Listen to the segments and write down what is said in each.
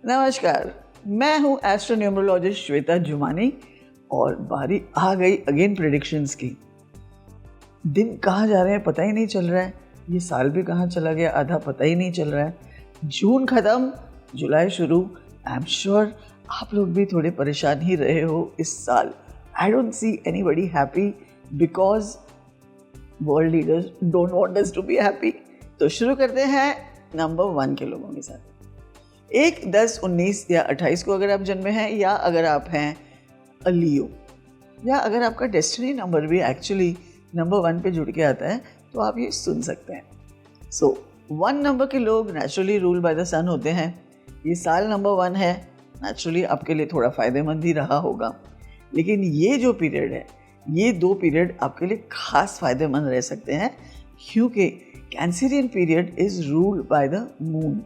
नमस्कार, मैं हूँ एस्ट्रोन्यूमरोलॉजिस्ट श्वेता जुमानी और बारी आ गई अगेन प्रेडिक्शंस की। दिन कहाँ जा रहे हैं पता ही नहीं चल रहा है, ये साल भी कहाँ चला गया आधा पता ही नहीं चल रहा है। जून ख़त्म, जुलाई शुरू। आई एम श्योर आप लोग भी थोड़े परेशान ही रहे हो इस साल। I don't see anybody happy because world leaders don't want us to be happy. तो शुरू करते हैं नंबर 1 के लोगों के साथ। 1, 10, 19 या 28 को अगर आप जन्मे हैं, या अगर आप हैं लियो, या अगर आपका डेस्टिनी नंबर भी एक्चुअली नंबर 1 पे जुड़ के आता है तो आप ये सुन सकते हैं। 1 नंबर के लोग नेचुरली रूल बाय द सन होते हैं। ये साल नंबर 1 है, नेचुरली आपके लिए थोड़ा फ़ायदेमंद ही रहा होगा। लेकिन ये जो पीरियड है, ये 2 पीरियड आपके लिए खास फ़ायदेमंद रह सकते हैं, क्योंकि Cancerian period is ruled by the moon.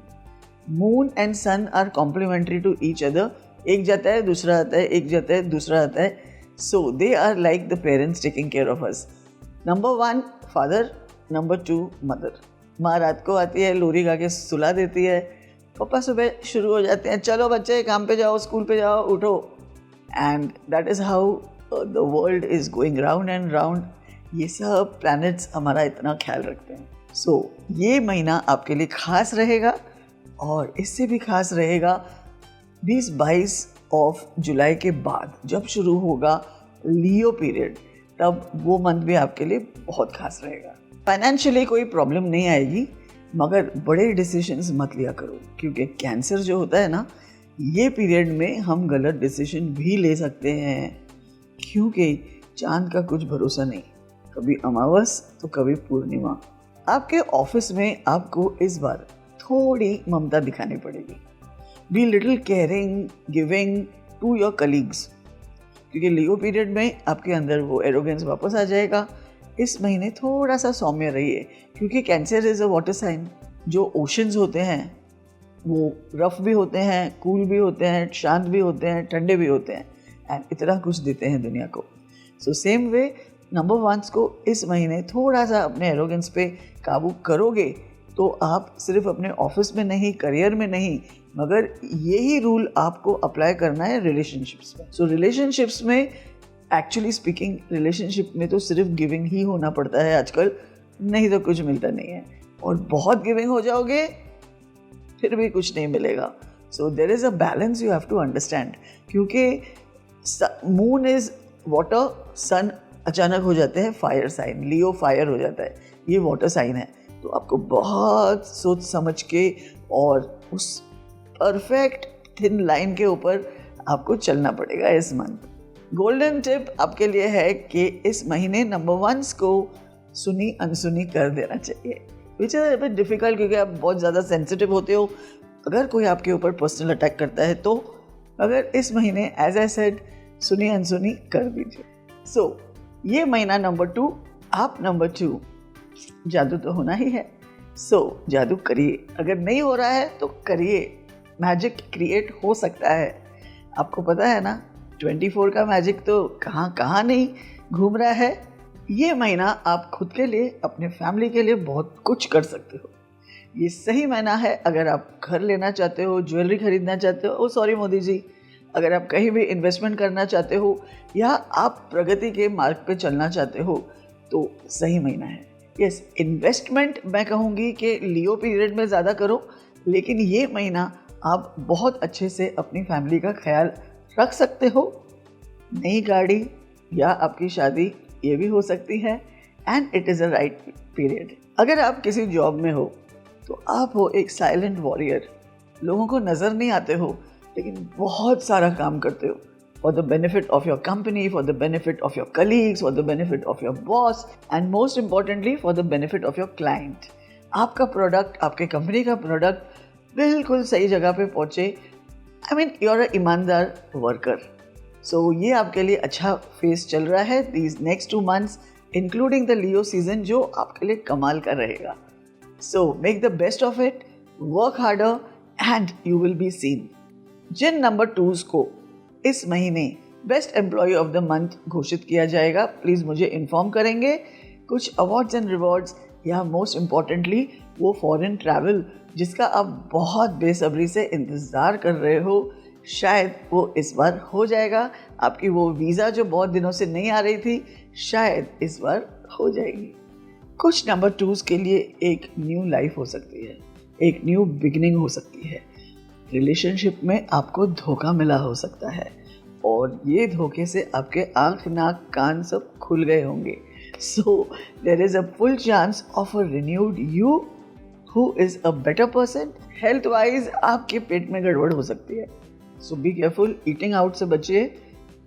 Moon and sun are complementary to each other. एक जाता है दूसरा आता है, एक जाता है दूसरा आता है। So they are like the parents taking care of us. Number 1 father, number 2 mother. माँ रात को आती है, लोरी गा के सुला देती है, पापा सुबह शुरू हो जाते हैं, चलो बच्चे काम पे जाओ, स्कूल पे जाओ, उठो। And that is how the world is going round and round. ये सब प्लैनेट्स हमारा इतना ख्याल रखते हैं। सो ये महीना आपके लिए खास रहेगा, और इससे भी खास रहेगा 20-22 ऑफ जुलाई के बाद जब शुरू होगा लियो पीरियड, तब वो मंथ भी आपके लिए बहुत खास रहेगा। फाइनेंशियली कोई प्रॉब्लम नहीं आएगी, मगर बड़े डिसीजंस मत लिया करो, क्योंकि कैंसर जो होता है ना, ये पीरियड में हम गलत डिसीजन भी ले सकते हैं, क्योंकि चांद का कुछ भरोसा नहीं, कभी अमावस तो कभी पूर्णिमा। आपके ऑफिस में आपको इस बार थोड़ी ममता दिखानी पड़ेगी। Be little caring, giving to your colleagues, क्योंकि लियो पीरियड में आपके अंदर वो एरोगेंस वापस आ जाएगा। इस महीने थोड़ा सा सौम्य रहिए, क्योंकि Cancer is a water sign. जो ओशंस होते हैं वो रफ भी होते हैं, कूल भी होते हैं, शांत भी होते हैं, ठंडे भी होते हैं, एंड इतना कुछ देते हैं दुनिया को। सो सेम वे नंबर 1 को इस महीने थोड़ा सा अपने एरोगेंस पे काबू करोगे तो आप सिर्फ अपने ऑफिस में नहीं, करियर में नहीं, मगर यही रूल आपको अप्लाई करना है रिलेशनशिप्स में। सो रिलेशनशिप्स में एक्चुअली स्पीकिंग, रिलेशनशिप में तो सिर्फ गिविंग ही होना पड़ता है आजकल, नहीं तो कुछ मिलता नहीं है। और बहुत गिविंग हो जाओगे फिर भी कुछ नहीं मिलेगा। So there is a balance you have to understand, क्योंकि मून इज़ वाटर, सन अचानक हो जाते हैं फायर साइन, लियो फायर हो जाता है, ये वाटर साइन है। तो आपको बहुत सोच समझ के और उस परफेक्ट थिन लाइन के ऊपर आपको चलना पड़ेगा इस मंथ। गोल्डन टिप आपके लिए है कि इस महीने नंबर 1 को सुनी अनसुनी कर देना चाहिए, which is a bit difficult, क्योंकि आप बहुत ज़्यादा सेंसिटिव होते हो अगर कोई आपके ऊपर पर्सनल अटैक करता है तो। अगर इस महीने एज आई सेड सुनी अनसुनी कर दीजिए। सो ये महीना नंबर 2, आप नंबर 2, जादू तो होना ही है। सो जादू करिए, अगर नहीं हो रहा है तो करिए, मैजिक क्रिएट हो सकता है। आपको पता है ना, 24 का मैजिक तो कहाँ कहाँ नहीं घूम रहा है। ये महीना आप खुद के लिए, अपने फैमिली के लिए बहुत कुछ कर सकते हो। ये सही महीना है अगर आप घर लेना चाहते हो, ज्वेलरी खरीदना चाहते हो, सॉरी मोदी जी, अगर आप कहीं भी इन्वेस्टमेंट करना चाहते हो, या आप प्रगति के मार्ग पे चलना चाहते हो, तो सही महीना है। यस, इन्वेस्टमेंट मैं कहूँगी कि लियो पीरियड में ज़्यादा करो, लेकिन ये महीना आप बहुत अच्छे से अपनी फैमिली का ख्याल रख सकते हो। नई गाड़ी या आपकी शादी ये भी हो सकती है, and it is a right period. अगर आप किसी जॉब में हो तो आप हो एक साइलेंट वॉरियर, लोगों को नज़र नहीं आते हो, लेकिन बहुत सारा काम करते हो for the benefit of your company, for the benefit of your colleagues, for the benefit of your boss, and most importantly for the benefit of your client. आपका प्रोडक्ट, आपके कंपनी का प्रोडक्ट बिल्कुल सही जगह पे पहुँचे। I mean you are a ईमानदार worker. सो ये आपके लिए अच्छा फेस चल रहा है these next 2 months, including the Leo season, जो आपके लिए कमाल का रहेगा। So make the best of it, work harder and you will be seen. जिन नंबर 2s को इस महीने best employee of the month घोषित किया जाएगा, प्लीज़ मुझे इन्फॉर्म करेंगे। कुछ अवार्ड्स एंड रिवॉर्ड्स, या मोस्ट इम्पॉर्टेंटली वो फॉरेन ट्रैवल जिसका आप बहुत बेसब्री से इंतज़ार कर रहे हो, शायद वो इस बार हो जाएगा। आपकी वो वीज़ा जो बहुत दिनों से नहीं आ रही थी, शायद इस बार हो जाएगी। कुछ नंबर 2s के लिए एक न्यू लाइफ हो सकती है, एक न्यू बिगिनिंग हो सकती है। रिलेशनशिप में आपको धोखा मिला हो सकता है और ये धोखे से आपके आँख नाक कान सब खुल गए होंगे। So there is a full chance of a renewed you who is a better person. Health wise आपके पेट में गड़बड़ हो सकती है, so be careful. Eating out से बचिए,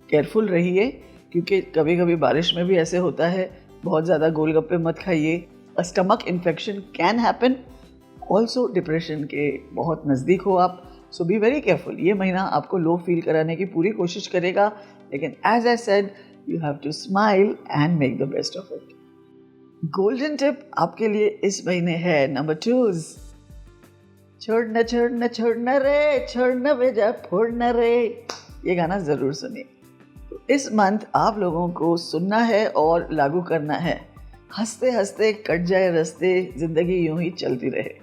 केयरफुल रहिए, क्योंकि कभी कभी बारिश में भी ऐसे होता है। बहुत ज़्यादा गोलगप्पे मत खाइए। A stomach infection can happen. Also depression के बहुत नज़दीक हो आप, सो बी वेरी केयरफुल। ये महीना आपको लो फील कराने की पूरी कोशिश करेगा, लेकिन as I said you have to smile and make the best of it. Golden tip आपके लिए इस महीने है नंबर 2s। छोड़ना छोड़ना छोड़ना रे, छोड़ना भेजा फोड़ना रे, ये गाना ज़रूर सुनिए। तो इस मंथ आप लोगों को सुनना है और लागू करना है। हंसते हंसते कट जाए रास्ते, ज़िंदगी यूं ही चलती रहे।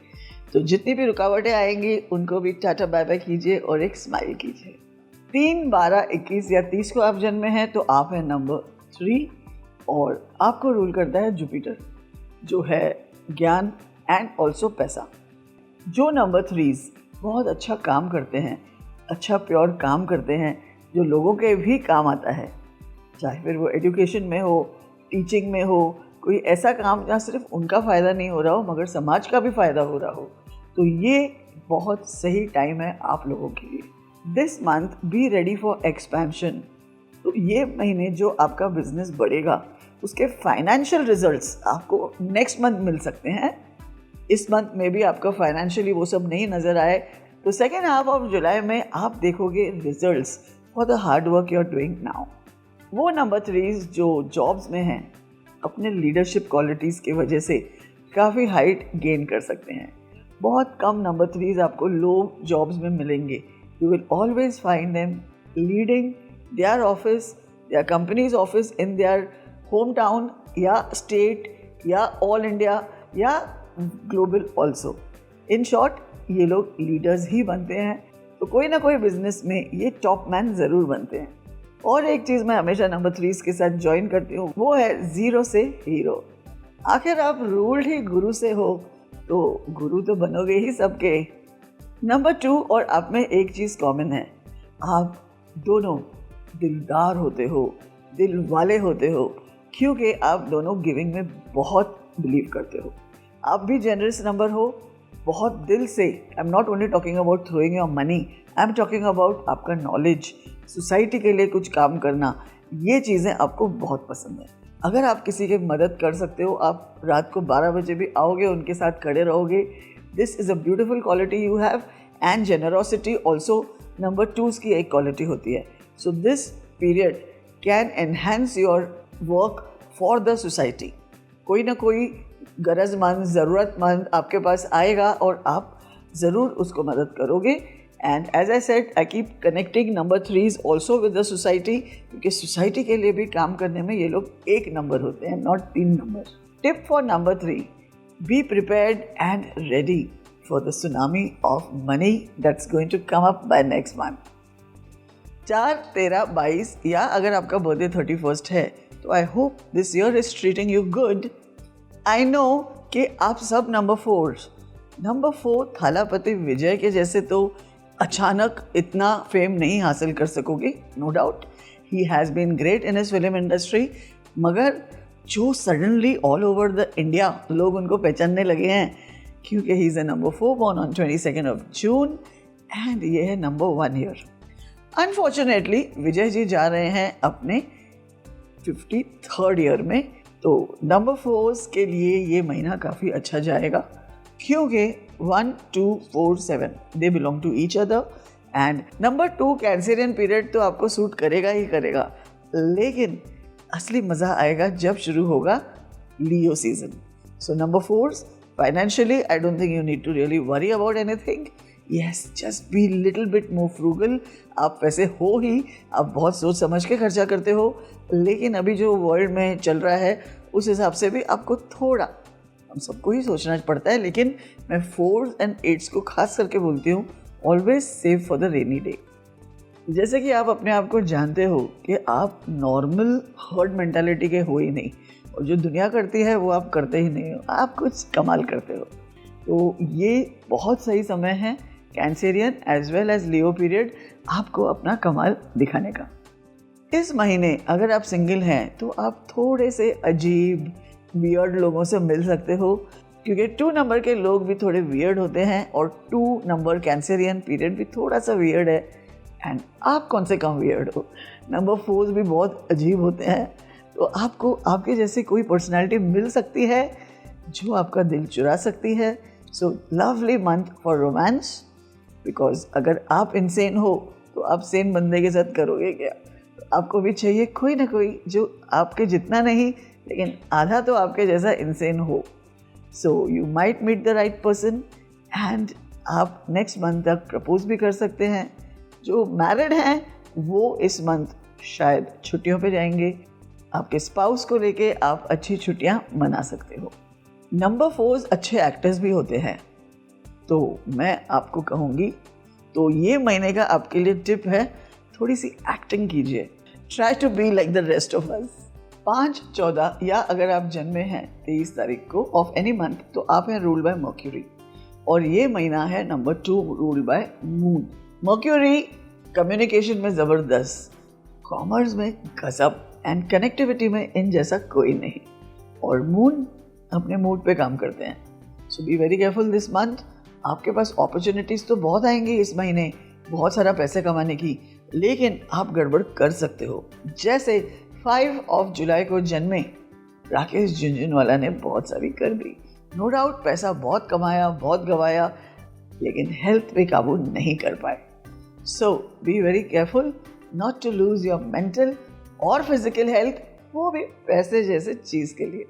तो जितनी भी रुकावटें आएंगी उनको भी टाटा बाय बाय कीजिए और एक स्माइल कीजिए। 3, 12, 21 या 30 को आप जन्मे हैं तो आप हैं नंबर 3 और आपको रूल करता है जुपिटर, जो है ज्ञान एंड ऑल्सो पैसा। जो नंबर 3s बहुत अच्छा काम करते हैं, अच्छा प्योर काम करते हैं, जो लोगों के भी काम आता है, चाहे फिर वो एजुकेशन में हो, टीचिंग में हो, कोई ऐसा काम जहाँ सिर्फ उनका फ़ायदा नहीं हो रहा हो मगर समाज का भी फ़ायदा हो रहा हो, तो ये बहुत सही टाइम है आप लोगों के लिए। This month be ready for expansion. तो ये महीने जो आपका बिजनेस बढ़ेगा उसके फाइनेंशियल रिजल्ट्स आपको नेक्स्ट मंथ मिल सकते हैं। इस मंथ में भी आपका फाइनेंशियली वो सब नहीं नज़र आए तो सेकेंड हाफ ऑफ जुलाई में आप देखोगे results for the hard work you are doing now. वो नंबर 3s जो जॉब्स में हैं अपने लीडरशिप क्वालिटीज़ की वजह से काफ़ी हाइट गेन कर सकते हैं। बहुत कम नंबर 3s आपको लो जॉब्स में मिलेंगे। You will always find them leading their office, their companies office in their hometown या स्टेट या ऑल इंडिया या ग्लोबल ऑल्सो। इन शॉर्ट ये लोग लीडर्स ही बनते हैं, तो कोई ना कोई बिजनेस में ये टॉप मैन ज़रूर बनते हैं। और एक चीज़ मैं हमेशा नंबर 3s के साथ ज्वाइन करती हूँ, वो है 0 से हीरो। आखिर आप रूल्ड ही गुरु से हो तो गुरु तो बनोगे ही सबके। नंबर 2 और आप में एक चीज़ कॉमन है, आप दोनों दिलदार होते हो, दिल वाले होते हो, क्योंकि आप दोनों गिविंग में बहुत बिलीव करते हो। आप भी जेनरस नंबर हो, बहुत दिल से। I am not only talking about throwing your money, I am talking about आपका नॉलेज, सोसाइटी के लिए कुछ काम करना, ये चीज़ें आपको बहुत पसंद है। अगर आप किसी की मदद कर सकते हो, आप रात को 12 बजे भी आओगे, उनके साथ खड़े रहोगे। This is a beautiful quality you have. And generosity also number 2s की एक क्वालिटी होती है। So this period can enhance your work for the society. कोई ना कोई गरजमंद, ज़रूरतमंद आपके पास आएगा और आप ज़रूर उसको मदद करोगे। And as I said, I keep connecting number 3s also with the society, क्योंकि सोसाइटी के लिए भी काम करने में ये लोग 1 नंबर होते हैं, not 3 number. Tip for number 3, be prepared and ready for the tsunami of money that's going to come up by next month. 4, 13, 22 या अगर आपका बर्थडे 31 है तो I hope this year is treating you good. I know कि आप सब number 4 Thalapathy विजय के जैसे तो अचानक इतना फेम नहीं हासिल कर सकोगे, no doubt. He has been great in his film industry, मगर जो suddenly all over the India लोग उनको पहचानने लगे हैं क्योंकि he is a number 4 born on 22nd of June and ये है number 1 year. Unfortunately Vijay ji जा रहे हैं अपने 53rd ईयर में, तो नंबर 4s के लिए ये महीना काफ़ी अच्छा जाएगा क्योंकि 1, 2, 4, 7 they belong to each other. And number 2 Cancerian period तो आपको सूट करेगा ही करेगा, लेकिन असली मज़ा आएगा जब शुरू होगा Leo season. So number 4s financially I don't think you need to really worry about anything. Yes, just be little bit more frugal. आप वैसे हो ही, आप बहुत सोच समझ के खर्चा करते हो, लेकिन अभी जो वर्ल्ड में चल रहा है उस हिसाब से भी आपको थोड़ा हम सबको ही सोचना पड़ता है, लेकिन मैं 4 एंड 8 को खास करके बोलती हूँ, always save for the rainy day. जैसे कि आप अपने आप को जानते हो कि आप नॉर्मल हर्ड मेंटालिटी के हो ही नहीं, और जो दुनिया करती है वो आप करते ही नहीं हो, आप कुछ कमाल करते हो। तो ये बहुत सही समय है कैंसेरियन एज वेल एज लियो पीरियड आपको अपना कमाल दिखाने का। इस महीने अगर आप सिंगल हैं तो आप थोड़े से अजीब वियर्ड लोगों से मिल सकते हो, क्योंकि 2 नंबर के लोग भी थोड़े वियर्ड होते हैं और 2 नंबर कैंसेरियन पीरियड भी थोड़ा सा वियर्ड है। एंड आप कौन से कम वियर्ड हो, नंबर 4 भी बहुत अजीब होते हैं। तो आपको आपके जैसी कोई पर्सनैलिटी मिल सकती है जो आपका दिल चुरा सकती है। So lovely month for romance, because अगर आप इनसेन हो तो आप सेन बंदे के साथ करोगे क्या। तो आपको भी चाहिए कोई ना कोई जो आपके जितना नहीं लेकिन आधा तो आपके जैसा इनसेन हो। So you might meet the right person and आप नेक्स्ट मंथ तक प्रपोज भी कर सकते हैं। जो मैरिड हैं वो इस मंथ शायद छुट्टियों पे जाएंगे, आपके स्पाउस को लेके आप अच्छी छुट्टियां मना सकते हो। नंबर 4 अच्छे एक्टर्स भी होते हैं, तो मैं आपको कहूँगी तो ये महीने का आपके लिए टिप है, थोड़ी सी एक्टिंग कीजिए, try to be like the rest of us. 5, 14 या अगर आप जन्मे हैं 23 तारीख को ऑफ एनी मंथ तो आप हैं रूल बाय मर्क्यूरी, और ये महीना है number 2 rule by moon. Mercury communication में ज़बरदस्त, कॉमर्स में गजब एंड कनेक्टिविटी में इन जैसा कोई नहीं, और मून अपने मूड पे काम करते हैं। So be very careful this month. आपके पास अपॉर्चुनिटीज़ तो बहुत आएंगी इस महीने, बहुत सारा पैसे कमाने की, लेकिन आप गड़बड़ कर सकते हो। जैसे 5 जुलाई को जन्मे राकेश झुनझुनवाला ने बहुत सारी कर दी। नो डाउट पैसा बहुत कमाया, बहुत गवाया, लेकिन हेल्थ पे काबू नहीं कर पाए। So be very careful not to lose your mental और फिजिकल हेल्थ, वो भी पैसे जैसे चीज़ के लिए।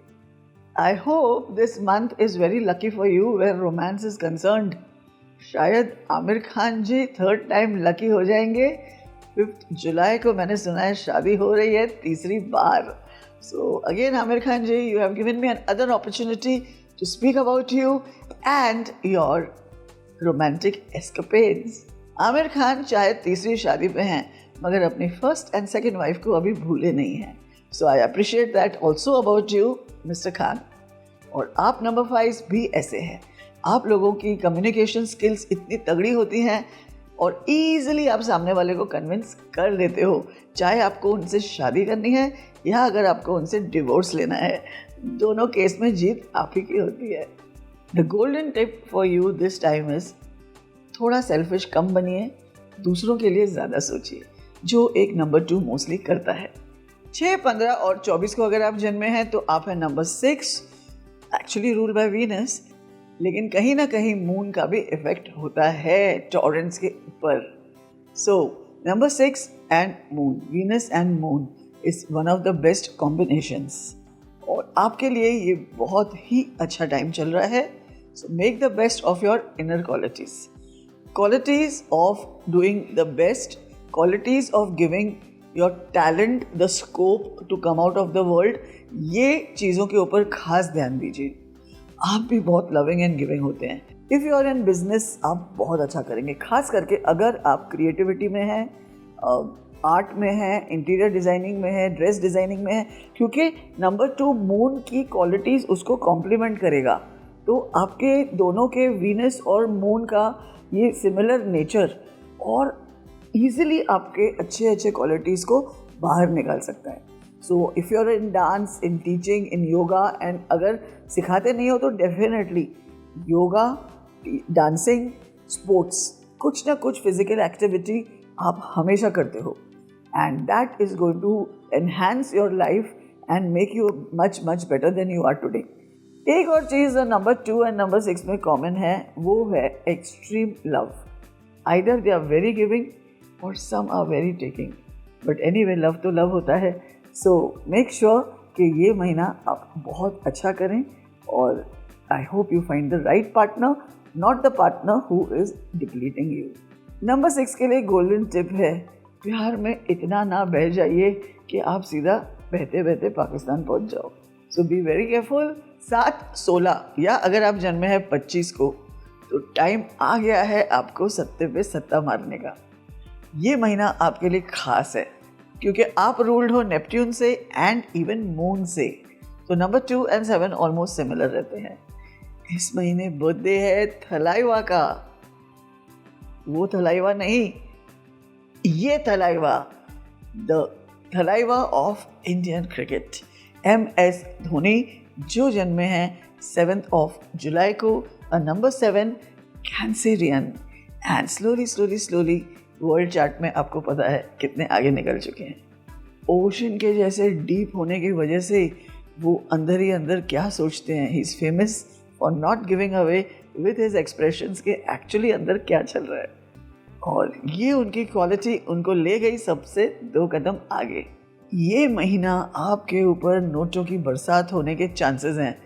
I hope this month is very lucky for you where romance is concerned. शायद आमिर खान जी 3rd टाइम लकी हो जाएंगे। 5 जुलाई को मैंने सुना है शादी हो रही है 3री बार। So again Aamir Khan ji, you have given me another opportunity to speak about you and your romantic escapades. Aamir Khan चाहे 3री शादी पे हैं मगर अपनी 1st and 2nd वाइफ को अभी भूले नहीं हैं। So I appreciate that also about you, Mr. Khan. और आप नंबर 5 भी ऐसे हैं, आप लोगों की कम्युनिकेशन स्किल्स इतनी तगड़ी होती हैं और ईजिली आप सामने वाले को कन्विंस कर लेते हो, चाहे आपको उनसे शादी करनी है या अगर आपको उनसे डिवोर्स लेना है, दोनों केस में जीत आप ही की होती है। The golden tip for you this time is थोड़ा सेल्फिश कम बनिए, दूसरों के लिए ज़्यादा सोचिए, जो एक नंबर 2 मोस्टली करता है। 6, 15 और 24 को अगर आप जन्मे हैं तो आप हैं number 6, actually rule by Venus, लेकिन कहीं ना कहीं मून का भी इफेक्ट होता है टॉरेंस के ऊपर। So number 6 and moon, Venus and moon is one of the best combinations, और आपके लिए ये बहुत ही अच्छा टाइम चल रहा है। So make the best of your inner qualities of doing the best, qualities of giving your talent the scope to come out of the world, ये चीज़ों के ऊपर खास ध्यान दीजिए। आप भी बहुत लविंग एंड गिविंग होते हैं। If you are in business आप बहुत अच्छा करेंगे, खास करके अगर आप क्रिएटिविटी में हैं, आर्ट में हैं, इंटीरियर डिज़ाइनिंग में है, ड्रेस डिज़ाइनिंग में है, क्योंकि नंबर 2 मून की क्वालिटीज़ उसको कॉम्प्लीमेंट करेगा। तो आपके दोनों के वीनस और मून का ये सिमिलर नेचर और ईजिली आपके अच्छे क्वालिटीज़ को बाहर निकाल सकता है। So if you are in dance, in teaching, in yoga, and अगर सिखाते नहीं हो तो डेफिनेटली योगा, डांसिंग, स्पोर्ट्स, कुछ ना कुछ फिजिकल एक्टिविटी आप हमेशा करते हो, and that is going to enhance your life and make you much better than you are today. एक और चीज़ नंबर 2 एंड नंबर 6 में कॉमन है, वो है extreme love. Either they are very giving or some are very taking, but anyway love तो love होता है। So make sure कि ये महीना आप बहुत अच्छा करें, और I hope you find the right partner, not the partner who is depleting you. Number 6 के लिए गोल्डन टिप है, प्यार में इतना ना बह जाइए कि आप सीधा बहते बहते पाकिस्तान पहुंच जाओ। सो बी वेरी केयरफुल, 7/16 या अगर आप जन्मे हैं 25 को तो टाइम आ गया है आपको सत्ते पे सत्ता मारने का। ये महीना आपके लिए खास है क्योंकि आप रूल्ड हो नेपट्यून से एंड इवन मून से, तो नंबर 2 और 7 ऑलमोस्ट सिमिलर रहते हैं। इस महीने बर्थडे है थलाइवा का, वो थलाइवा नहीं, ये Thalaiva, the Thalaiva of Indian cricket, MS Dhoni, जो जन्मे हैं 7 जुलाई को, number 7 Cancerian, and slowly world chart में आपको पता है कितने आगे निकल चुके हैं। ओशन के जैसे डीप होने की वजह से वो अंदर ही अंदर क्या सोचते हैं, he is famous for not giving away with his expressions के एक्चुअली अंदर क्या चल रहा है, और ये उनकी क्वालिटी उनको ले गई सबसे 2 कदम आगे। ये महीना आपके ऊपर नोटों की बरसात होने के चांसेस हैं।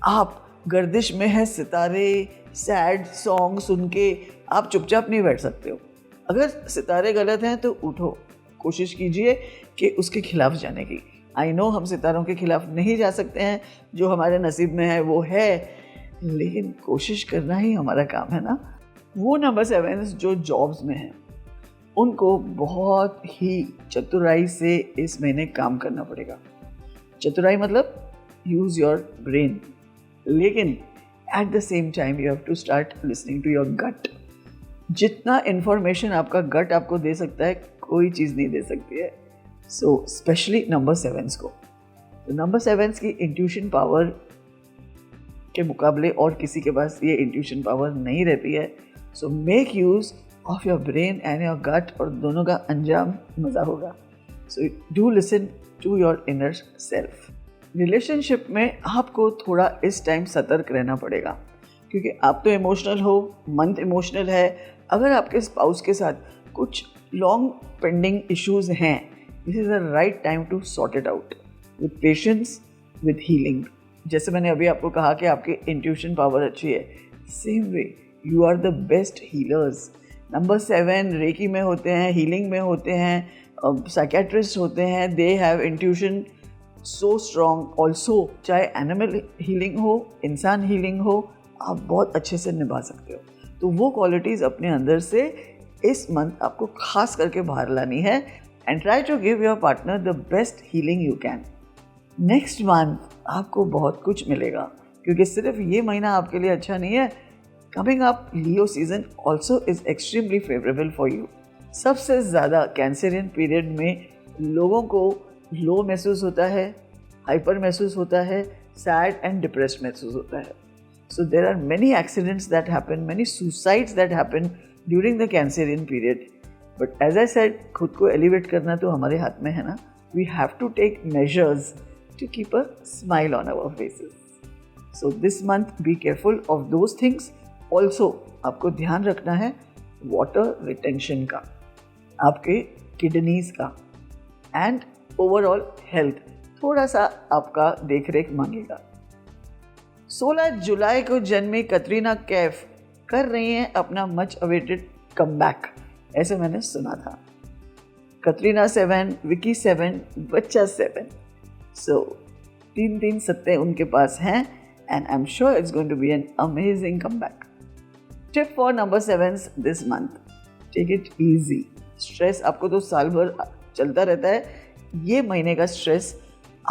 आप गर्दिश में है सितारे, सैड सॉन्ग सुन के आप चुपचाप नहीं बैठ सकते हो। अगर सितारे गलत हैं तो उठो, कोशिश कीजिए कि उसके खिलाफ जाने की। आई नो हम सितारों के खिलाफ नहीं जा सकते हैं, जो हमारे नसीब में है वो है, लेकिन कोशिश करना ही हमारा काम है ना। वो नंबर 7 जो जॉब्स में हैं उनको बहुत ही चतुराई से इस महीने काम करना पड़ेगा। चतुराई मतलब यूज़ योर ब्रेन, लेकिन at the same time you have to start listening to your gut. जितना इन्फॉर्मेशन आपका गट आपको दे सकता है कोई चीज़ नहीं दे सकती है। सो स्पेशली नंबर 7 को, तो नंबर 7 की इंट्यूशन पावर के मुकाबले और किसी के पास ये इंट्यूशन पावर नहीं रहती है। So make use of your brain and your gut, और दोनों का अंजाम मज़ा होगा। So do listen to your inner self. Relationship में आपको थोड़ा इस टाइम सतर्क रहना पड़ेगा क्योंकि आप तो इमोशनल हो, मंथ इमोशनल है। अगर आपके स्पाउस के साथ कुछ लॉन्ग पेंडिंग इश्यूज हैं, this is the right time to sort it out with patience, with healing. जैसे मैंने अभी आपको कहा कि आपकी इंट्यूशन पावर अच्छी है, same way you are the best healers. Number 7 reiki में होते हैं, हीलिंग में होते हैं, साइकेट्रिस्ट होते हैं, they have intuition so strong also. चाहे एनिमल हीलिंग हो, इंसान हीलिंग हो, आप बहुत अच्छे से निभा सकते हो। तो वो क्वालिटीज़ अपने अंदर से इस मंथ आपको खास करके बाहर लानी है, and try to give your partner the best healing you can. Next month आपको बहुत कुछ मिलेगा क्योंकि सिर्फ ये महीना आपके लिए अच्छा नहीं है। Coming up Leo season also is extremely favourable for you. सबसे ज़्यादा कैंसेरियन पीरियड में लोगों को लो महसूस होता है, हाइपर महसूस होता है, सैड एंड डिप्रेस्ड महसूस होता है। So there are many accidents that happen, many suicides that happen during the Cancerian period. But as I said, खुद को elevate करना तो हमारे हाथ में है ना। We have to take measures to keep a smile on our faces. So this month be careful of those things. Also आपको ध्यान रखना है water retention का, आपके kidneys का, and overall health थोड़ा सा आपका देख रेख मांगेगा। 16 जुलाई को जन्मी कटरीना कैफ कर रही हैं अपना मच अवेटेड कमबैक, ऐसे मैंने सुना था। कटरीना 7, विकी 7, बच्चा 7, सो 3 सत्ते उनके पास हैं, and I am sure it's going to be an amazing comeback. Tip for number 7 this month, take it easy. Stress आपको तो साल भर चलता रहता है, ये महीने का स्ट्रेस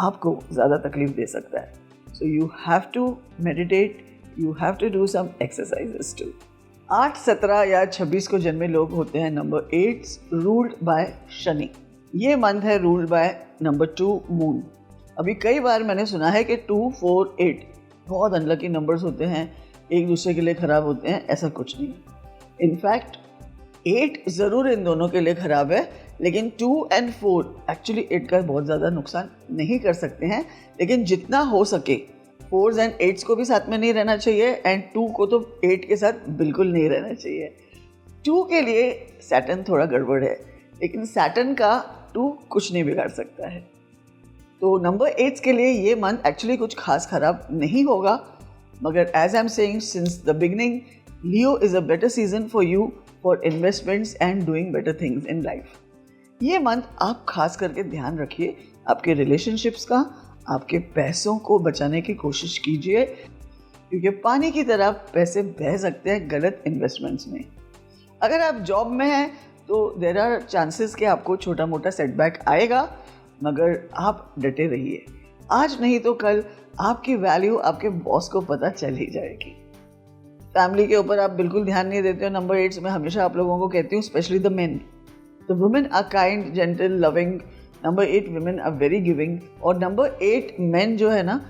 आपको ज़्यादा तकलीफ दे सकता है। So you have to meditate, you have to do some exercises too. 8, 17 या 26 को जन्मे लोग होते हैं नंबर 8 रूल्ड बाय शनि। ये मंथ है रूल्ड बाय नंबर 2 मून। अभी कई बार मैंने सुना है कि 2, 4, 8 बहुत अनलकी नंबर्स होते हैं, एक दूसरे के लिए ख़राब होते हैं, ऐसा कुछ नहीं। इनफैक्ट 8 ज़रूर इन दोनों के लिए ख़राब है, लेकिन 2 और 4 एक्चुअली 8 का बहुत ज़्यादा नुकसान नहीं कर सकते हैं, लेकिन जितना हो सके 4s और 8s को भी साथ में नहीं रहना चाहिए, एंड 2 को तो 8 के साथ बिल्कुल नहीं रहना चाहिए। 2 के लिए सैटर्न थोड़ा गड़बड़ है, लेकिन सैटर्न का 2 कुछ नहीं बिगाड़ सकता है। तो नंबर 8 के लिए ये मंथ एक्चुअली कुछ खास ख़राब नहीं होगा, मगर as I am saying since the beginning, Leo is a better season for you for investments and doing better things in life. ये मंथ आप खास करके ध्यान रखिए आपके रिलेशनशिप्स का, आपके पैसों को बचाने की कोशिश कीजिए, क्योंकि पानी की तरह पैसे बह सकते हैं गलत इन्वेस्टमेंट्स में। अगर आप जॉब में हैं तो देयर आर चांसेस कि आपको छोटा मोटा सेटबैक आएगा, मगर आप डटे रहिए। आज नहीं तो कल आपकी वैल्यू आपके बॉस को पता चल ही जाएगी। फैमिली के ऊपर आप बिल्कुल ध्यान नहीं देते हो। नंबर 8 मैं हमेशा आप लोगों को कहती हूँ, specially the men, the women are kind, gentle, loving. Number 8 women are very giving. और नंबर 8 मेन जो है ना,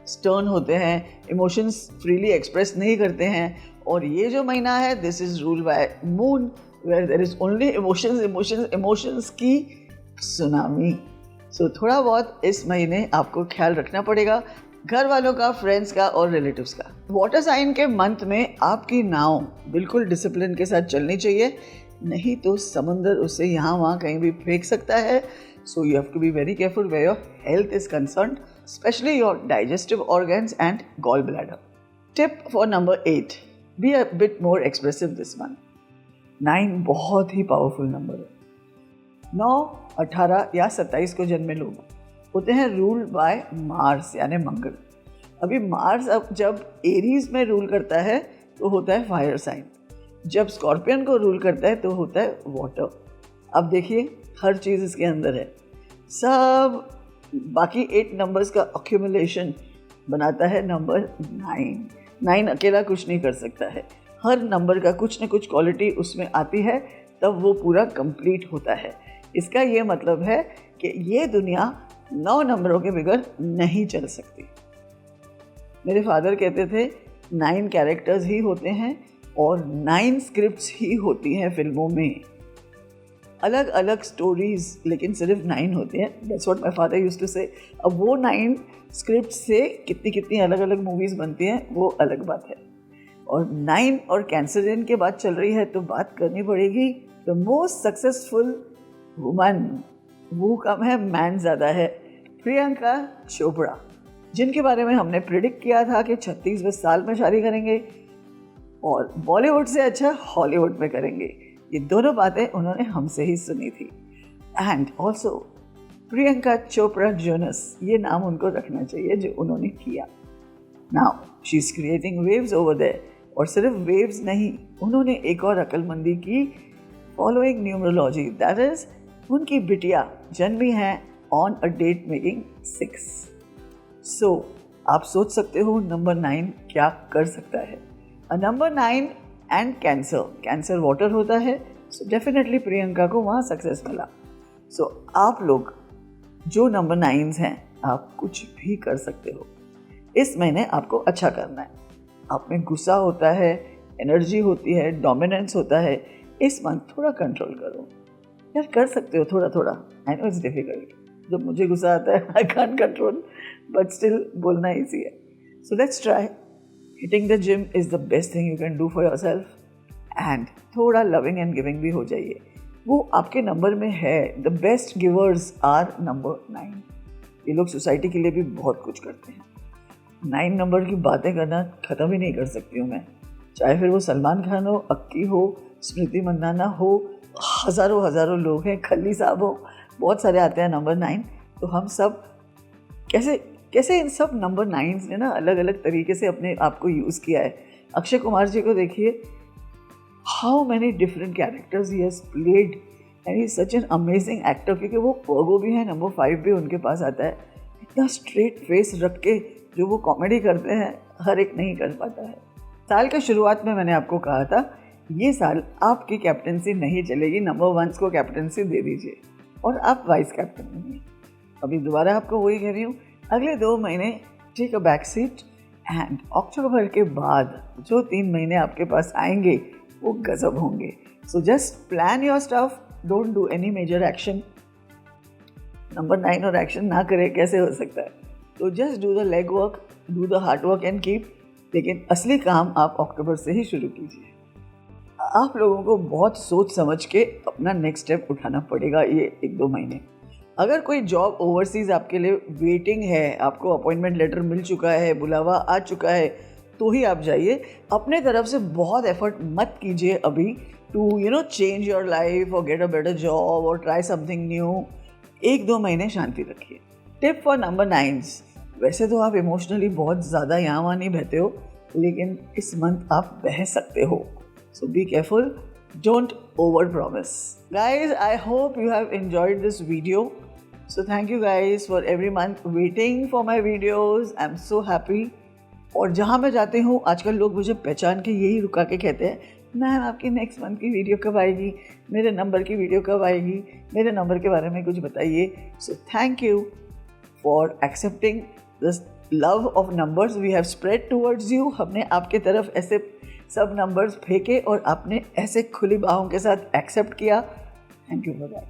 स्टर्न होते हैं, इमोशंस फ्रीली एक्सप्रेस नहीं करते हैं। और ये जो महीना है, this is ruled by moon, where there is only emotions emotions emotions की सुनामी। सो थोड़ा बहुत इस महीने आपको ख्याल रखना पड़ेगा, घर वालों का, फ्रेंड्स का और रिलेटिव्स का। वाटर साइन के मंथ में आपकी नाव बिल्कुल डिसिप्लिन के साथ चलनी चाहिए, नहीं तो समुंदर उसे यहाँ वहाँ कहीं भी फेंक सकता है। So you have to be very careful where your health is concerned, specially your digestive organs and gall bladder. Tip for number 8, be a bit more expressive this month. 9 बहुत ही पावरफुल नंबर है। 9, 18 या 27 को जन्मे लोग होते हैं ruled by Mars यानी मंगल। अभी मार्स अब जब एरीज में रूल करता है तो होता है फायर साइन, जब स्कॉर्पियन को रूल करता है तो होता है वाटर। अब देखिए हर चीज़ इसके अंदर है, सब बाकी 8 नंबर्स का अक्यूमुलेशन बनाता है नंबर 9। 9 अकेला कुछ नहीं कर सकता है, हर नंबर का कुछ न कुछ क्वालिटी उसमें आती है, तब वो पूरा कंप्लीट होता है। इसका ये मतलब है कि ये दुनिया 9 नंबरों के बगैर नहीं चल सकती। मेरे फादर कहते थे 9 कैरेक्टर्स ही होते हैं और 9 स्क्रिप्ट्स ही होती हैं फिल्मों में, अलग अलग स्टोरीज लेकिन सिर्फ 9 होती हैं। That's what my father used to say. अब वो 9 स्क्रिप्ट से कितनी कितनी अलग अलग मूवीज़ बनती हैं वो अलग बात है। और 9 और कैंसरियन की बात चल रही है तो बात करनी पड़ेगी द मोस्ट सक्सेसफुल वुमन। वो कम है, मैन ज़्यादा है, प्रियंका चोपड़ा, जिनके बारे में हमने प्रिडिक्ट किया था कि 36वें साल में शादी करेंगे और बॉलीवुड से अच्छा हॉलीवुड में करेंगे। ये दोनों बातें उन्होंने हमसे ही सुनी थी। And also Priyanka Chopra Jonas, ये नाम उनको रखना चाहिए जो उन्होंने किया। Now she is creating waves over there. और सिर्फ वेव्स नहीं, उन्होंने एक और अक्लमंदी की, फॉलोइंग न्यूमरोलॉजी, दैट इज उनकी बिटिया जन्मी है ऑन अ डेट मेकिंग 6। सो आप सोच सकते हो नंबर 9 क्या कर सकता है। नंबर 9 एंड कैंसर वाटर होता है, सो डेफिनेटली प्रियंका को वहाँ सक्सेस मिला। सो आप लोग जो नंबर 9 हैं, आप कुछ भी कर सकते हो। इस महीने आपको अच्छा करना है। आप में गुस्सा होता है, एनर्जी होती है, डोमिनेंस होता है, इस मंथ थोड़ा कंट्रोल करो यार, कर सकते हो थोड़ा थोड़ा। आई नो इट्स डिफिकल्ट, जब मुझे गुस्सा आता है I can't control, but still बोलना ईजी है। So let's try. Hitting the gym is the best thing you can do for your self. And थोड़ा लविंग एंड गिविंग भी हो जाइए, वो आपके नंबर में है। The best givers are number 9। ये लोग सोसाइटी के लिए भी बहुत कुछ करते हैं। 9 नंबर की बातें करना ख़त्म ही नहीं कर सकती हूँ मैं, चाहे फिर वो सलमान खान हो, अक्की हो, स्मृति मंदाना हो, हज़ारों लोग हैं, खल्ली साहब हो, बहुत सारे आते हैं नंबर 9। तो हम सब कैसे इन सब नंबर 9 ने ना अलग अलग तरीके से अपने आप को यूज़ किया है। अक्षय कुमार जी को देखिए, how many different characters he has played and he is such an amazing actor, क्योंकि वो पर्गो भी है, नंबर 5 भी उनके पास आता है। इतना स्ट्रेट फेस रख के जो वो कॉमेडी करते हैं, हर एक नहीं कर पाता है। साल के शुरुआत में मैंने आपको कहा था ये साल आपकी कैप्टनसी नहीं चलेगी, नंबर 1 को कैप्टनसी दे दीजिए और आप वाइस कैप्टन बनिए। अभी दोबारा आपको वही कह रही हूँ, अगले 2 महीने take a back seat and October के बाद जो 3 महीने आपके पास आएंगे वो गजब होंगे। So just plan your stuff, don't do any major action. Number 9 और एक्शन ना करे कैसे हो सकता है? तो just do the leg work, do the hard work and keep. लेकिन असली काम आप अक्टूबर से ही शुरू कीजिए। आप लोगों को बहुत सोच समझ के अपना नेक्स्ट स्टेप उठाना पड़ेगा ये 1-2 महीने। अगर कोई जॉब ओवरसीज़ आपके लिए वेटिंग है, आपको अपॉइंटमेंट लेटर मिल चुका है, बुलावा आ चुका है, तो ही आप जाइए। अपने तरफ से बहुत एफर्ट मत कीजिए अभी टू चेंज योर लाइफ और गेट अ बेटर जॉब और ट्राई समथिंग न्यू। 1-2 महीने शांति रखिए। टिप फॉर नंबर 9, वैसे तो आप इमोशनली बहुत ज़्यादा यहाँ वहाँ नहीं बहते हो, लेकिन इस मंथ आप बह सकते हो. So be careful, don't over promise. Guys, I hope you have enjoyed this video. So thank you guys for every month waiting for my videos. I'm so happy. और जहाँ मैं जाती हूँ आजकल लोग मुझे पहचान के यही रुका के कहते हैं, मैम आपकी नेक्स्ट मंथ की वीडियो कब आएगी, मेरे नंबर की वीडियो कब आएगी, मेरे नंबर के बारे में कुछ बताइए. So thank you for accepting this love of numbers we have spread towards you. हमने आपके तरफ ऐसे सब नंबर्स फेंके और आपने ऐसे खुली बाहों के साथ एक्सेप्ट किया. Thank you for that.